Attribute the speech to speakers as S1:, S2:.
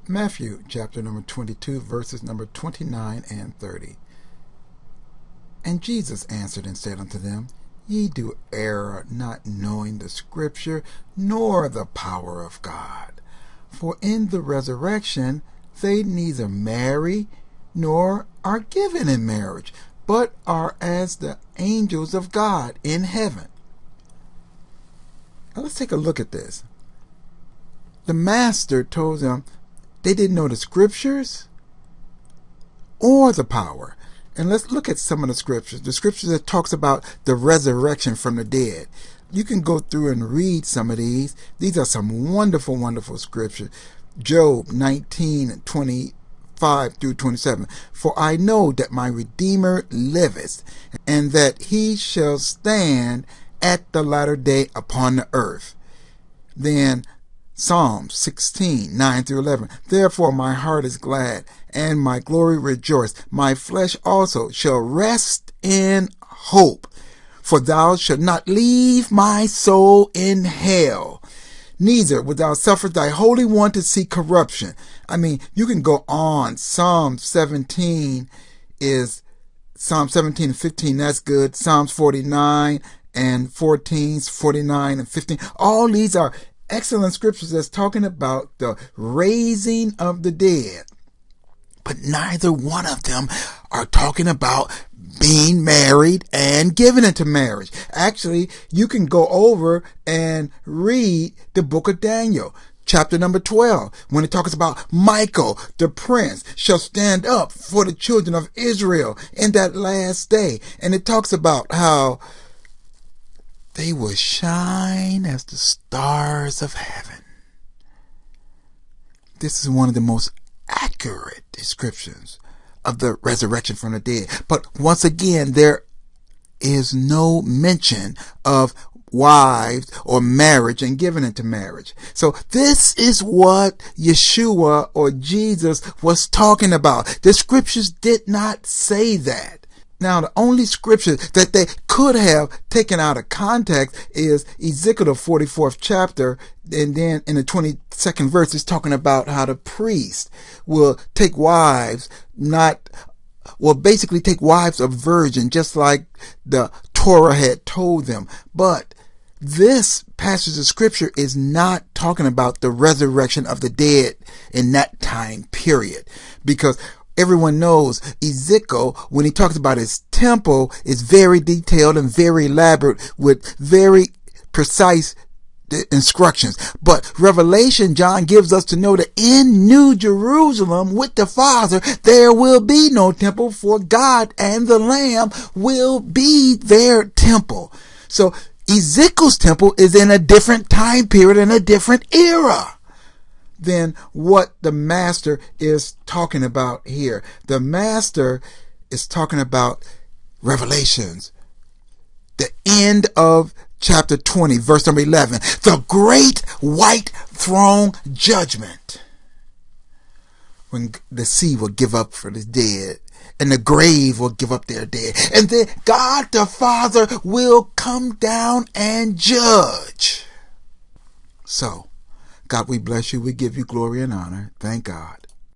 S1: Matthew chapter number 22, verses number 29 and 30. And Jesus answered and said unto them, Ye do err, not knowing the Scripture, nor the power of God. For in the resurrection they neither marry, nor are given in marriage, but are as the angels of God in heaven. Now let's take a look at this. The master told them they didn't know the Scriptures or the power. And let's look at some of the scriptures. The scriptures that talks about the resurrection from the dead. You can go through and read some of these. These are some wonderful, wonderful scriptures. Job 19:25 through 27. For I know that my Redeemer liveth, and that he shall stand at the latter day upon the earth. Then Psalms 16:9 through 11. Therefore my heart is glad, and my glory rejoice. My flesh also shall rest in hope. For thou shalt not leave my soul in hell, neither wilt thou suffer thy Holy One to see corruption. I mean, you can go on. Psalm 17 and 15. That's good. Psalms 49 and 14, 49 and 15. All these are excellent scriptures that's talking about the raising of the dead. But neither one of them are talking about being married and given into marriage. Actually, you can go over and read the book of Daniel, chapter number 12, when it talks about Michael, the prince, shall stand up for the children of Israel in that last day. And it talks about how they will shine as the stars of heaven. This is one of the most accurate descriptions of the resurrection from the dead. But once again, there is no mention of wives or marriage and given into marriage. So this is what Yeshua or Jesus was talking about. The scriptures did not say that. Now, the only scripture that they could have taken out of context is Ezekiel, the 44th chapter, and then in the 22nd verse, it's talking about how the priest will take wives, basically take wives of virgin, just like the Torah had told them. But this passage of scripture is not talking about the resurrection of the dead in that time period, because everyone knows Ezekiel, when he talks about his temple, is very detailed and very elaborate with very precise instructions. But Revelation, John gives us to know that in New Jerusalem with the Father, there will be no temple, for God and the Lamb will be their temple. So Ezekiel's temple is in a different time period, in a different era than what the master is talking about here. The master is talking about Revelations, the end of chapter 20, verse number 11, the great white throne judgment, when the sea will give up for the dead and the grave will give up their dead, and then God the Father will come down and judge. So God, we bless you. We give you glory and honor. Thank God.